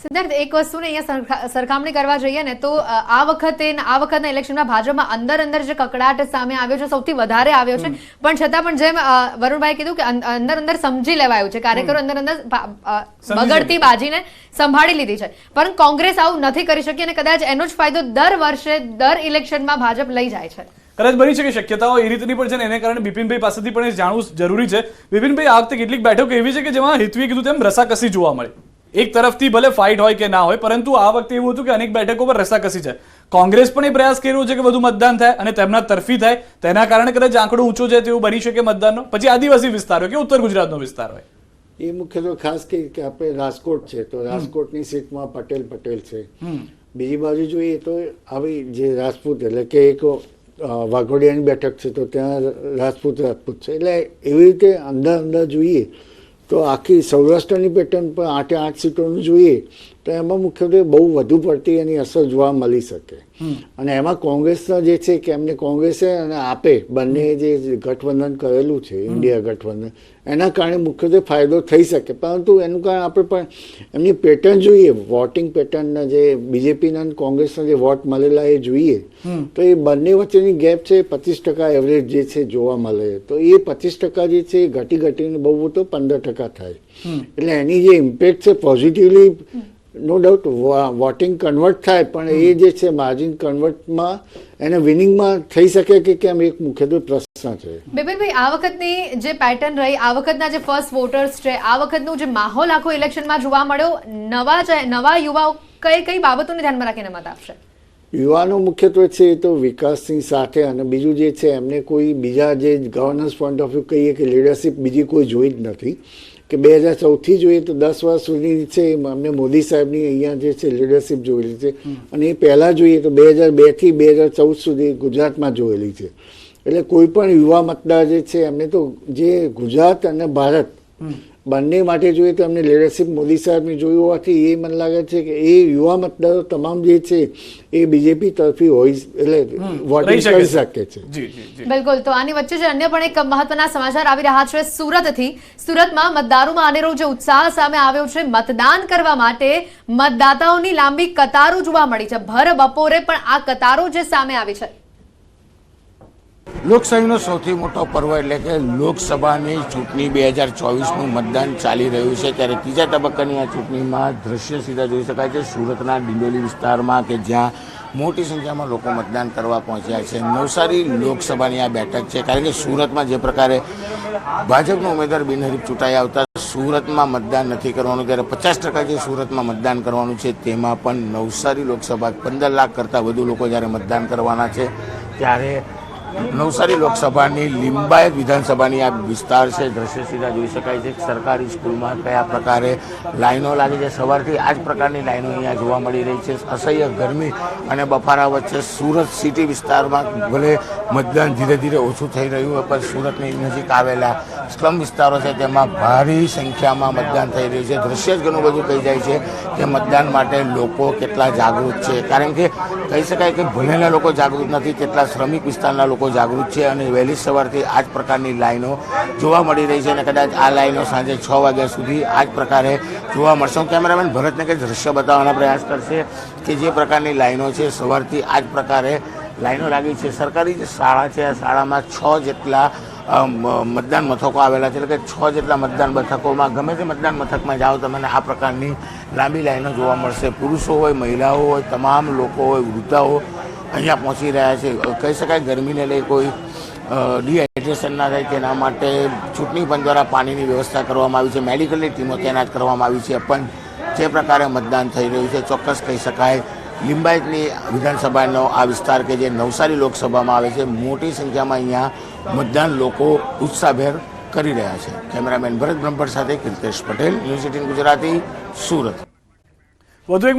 સિદ્ધાર્થ, એક વસ્તુને અહીંયા સરખામણી કરવા જઈએ ને તો આ વખતના ઇલેક્શનમાં ભાજપમાં અંદર જે કકડાટ સામે આવ્યો છે સૌથી વધારે આવ્યો છે, પણ છતાં પણ જેમ વરુણભાઈ કીધું કે અંદર સમજી લેવાયું છે, કાર્યકરો અંદર બગડતી બાજીને સંભાળી લીધી છે, પરંતુ કોંગ્રેસ આવું નથી કરી શકી અને કદાચ એનો જ ફાયદો દર વર્ષે દર ઇલેક્શનમાં ભાજપ લઈ જાય છે. કદાચ બની શકે શક્યતાઓ એ રીતની પણ છે ને, એને કારણે બિપિનભાઈ પાસેથી પણ જાણવું જરૂરી છે. બિપિનભાઈ, આ વખતે કેટલીક બેઠકો એવી છે કે જેમાં હેતવીએ કીધું તેમ રસાકસી જોવા મળે. એક તરફથી ભલે ફાઇટ હોય કે ના હોય, પરંતુ આ વખતે એવું હતું કે અનેક બેઠકો પર રસાકસી છે. કોંગ્રેસ પણ એ પ્રયાસ કર્યો છે કે વધુ મતદાન થાય અને તેમના તરફી થાય, તેના કારણે કદાચ આંકડો ઊંચો જાય તેવું બની શકે મતદાનનો. પછી આદિવાસી વિસ્તાર હોય કે ઉત્તર ગુજરાતનો વિસ્તાર હોય, એ મુખ્યત્વે ખાસ કે આપણે રાજકોટ છે તો રાજકોટની સીટમાં પટેલ છે. બીજી બાજુ જોઈએ તો આવી જે રાજપૂત એટલે કે એક વાઘોડિયાની બેઠક છે તો ત્યાં રાજપૂત છે, એટલે એવી રીતે અંદર જોઈએ તો આખી સૌરાષ્ટ્રની પેટર્ન પર 8 સીટોનું જોઈએ તો એમાં મુખ્યત્વે બહુ વધુ પડતી એની અસર જોવા મળી શકે. અને એમાં કોંગ્રેસના જે છે કે એમને કોંગ્રેસે અને આપે બંને જે ગઠબંધન કરેલું છે ઇન્ડિયા ગઠબંધન, એના કારણે મુખ્યત્વે ફાયદો થઈ શકે. પરંતુ એનું કારણ આપણે પણ એમની પેટર્ન જોઈએ, વોટિંગ પેટર્નના જે બીજેપીના અને કોંગ્રેસના જે વોટ મળેલા એ જોઈએ તો એ બંને વચ્ચેની ગેપ છે 25% એવરેજ જે છે જોવા મળે. તો એ 25% જે છે ઘટીને બહુ તો 15% થાય. એટલે એની જે ઇમ્પેક્ટ છે positively no doubt voting convert થાય, પણ એ જે છે માર્જિન કન્વર્ટમાં એને વિનિંગમાં થઈ શકે કે કેમ, એક મુખ્યત્વે પ્રશ્ન છે. બિપિનભાઈ, આ વખતની જે પેટર્ન રહી, આ વખતના જે ફર્સ્ટ વોટર્સ છે, આ વખતનું જે માહોલ આખો ઇલેક્શનમાં જોવા મળ્યો, નવા યુવાઓ કઈ બાબતોને ધ્યાનમાં રાખીને મત આપશે? યુવાનો મુખ્યત્વે છે એ તો વિકાસની સાથે, અને બીજું જે છે એમને કોઈ બીજા જે ગવર્નન્સ પોઈન્ટ ઓફ વ્યૂ કહીએ કે લીડરશિપ બીજી કોઈ જોઈ જ નથી. કે 2014થી જોઈએ તો 10 વર્ષ સુધી છે અમને મોદી સાહેબની અહીંયા જે છે લીડરશિપ જોયેલી છે, અને એ પહેલાં જોઈએ તો 2002થી 2014 સુધી ગુજરાતમાં જોયેલી છે. એટલે કોઈ પણ યુવા મતદાર જે છે એમને તો જે ગુજરાત અને ભારત બંને માટે જોઈએ તો એમને લીડરશિપ મોદી સાહેબની જોઈ હોવાથી એ મને લાગે છે કે એ યુવા મતદારો તમામ જે છે એ બીજેપી તરફી હોય એટલે વોટિંગ કરી શકે છે. બિલકુલ. તો આની વચ્ચે જ અન્ય પણ એક મહત્વના સમાચાર આવી રહ્યા છે સુરતથી. સુરતમાં મતદારોમાં અનેરો જે ઉત્સાહ સામે આવ્યો છે, મતદાન કરવા માટે મતદાતાઓની લાંબી કતારો જોવા મળી છે. ભર બપોરે પણ આ કતારો જે સામે આવી છે. લોકશાહીનો સૌથી મોટો પર્વ એટલે કે લોકસભાની ચૂંટણી 2024નું મતદાન ચાલી રહ્યું છે, ત્યારે ત્રીજા તબક્કાની આ ચૂંટણીમાં દ્રશ્ય સીધા જોઈ શકાય છે સુરતના ડિંડોલી વિસ્તારમાં, કે જ્યાં મોટી સંખ્યામાં લોકો મતદાન કરવા પહોંચ્યા છે. નવસારી લોકસભાની આ બેઠક છે, કારણ કે સુરતમાં જે પ્રકારે ભાજપનો ઉમેદવાર બિનહરીફ ચૂંટાઈ આવતા સુરતમાં મતદાન નથી કરવાનું, ત્યારે 50% જે સુરતમાં મતદાન કરવાનું છે તેમાં પણ નવસારી લોકસભા 15 લાખ કરતાં વધુ લોકો જ્યારે મતદાન કરવાના છે, ત્યારે નવસારી લોકસભાની લિંબાયત વિધાનસભાની આ વિસ્તાર છે, દ્રશ્ય સીધા જોઈ શકાય છે. સરકારી સ્કૂલમાં કયા પ્રકારે લાઈનો લાગી છે, સવારથી આ જ પ્રકારની લાઈનો અહીંયા જોવા મળી રહી છે. અસહ્ય ગરમી અને બફારા વચ્ચે સુરત સિટી વિસ્તારમાં ભલે મતદાન ધીરે ધીરે ઓછું થઈ રહ્યું હોય, પણ સુરતની નજીક આવેલા સ્લમ વિસ્તારો છે તેમાં ભારી સંખ્યામાં મતદાન થઈ રહ્યું છે. દ્રશ્ય જ ઘણું બધું કહી જાય છે કે મતદાન માટે લોકો કેટલા જાગૃત છે, કારણ કે કહી શકાય કે ભણેલા લોકો જાગૃત નથી, તેટલા શ્રમિક વિસ્તારના લોકો જાગૃત છે. અને વહેલી સવારથી આ જ પ્રકારની લાઈનો જોવા મળી રહી છે, અને કદાચ આ લાઈનો સાંજે 6 વાગ્યા સુધી આ જ પ્રકારે જોવા મળશે. હું કેમેરામેન ભરતને કંઈ દ્રશ્ય બતાવવાનો પ્રયાસ કરશે કે જે પ્રકારની લાઈનો છે, સવારથી આ જ પ્રકારે લાઈનો લાગી છે. સરકારી જે શાળા છે, આ શાળામાં 6 જેટલા મતદાન મથકો આવેલા છે, એટલે કે 6 જેટલા મતદાન મથકોમાં ગમે તે મતદાન મથકમાં જાઓ તમને આ પ્રકારની લાંબી લાઈનો જોવા મળશે. પુરુષો હોય, મહિલાઓ હોય, તમામ લોકો હોય, વૃદ્ધાઓ અહીંયા પહોંચી રહ્યા છે. કહી શકાય ગરમીને લઈ કોઈ ડિહાઇડ્રેશન ના થાય તેના માટે ચૂંટણી પંચ દ્વારા પાણીની વ્યવસ્થા કરવામાં આવી છે, મેડિકલની ટીમો તૈનાત કરવામાં આવી છે. પણ જે પ્રકારે મતદાન થઈ રહ્યું છે, ચોક્કસ કહી શકાય લિંબાયતની વિધાનસભાનો આ વિસ્તાર કે જે નવસારી લોકસભામાં આવે છે, મોટી સંખ્યામાં અહીંયા મતદાન લોકો ઉત્સાહભેર કરી રહ્યા છે. કેમેરામેન ભરત બ્રહ્મભટ્ટ સાથે કીર્તેશ પટેલ, ન્યૂઝ 18 ગુજરાતી, સુરત. વધુ એક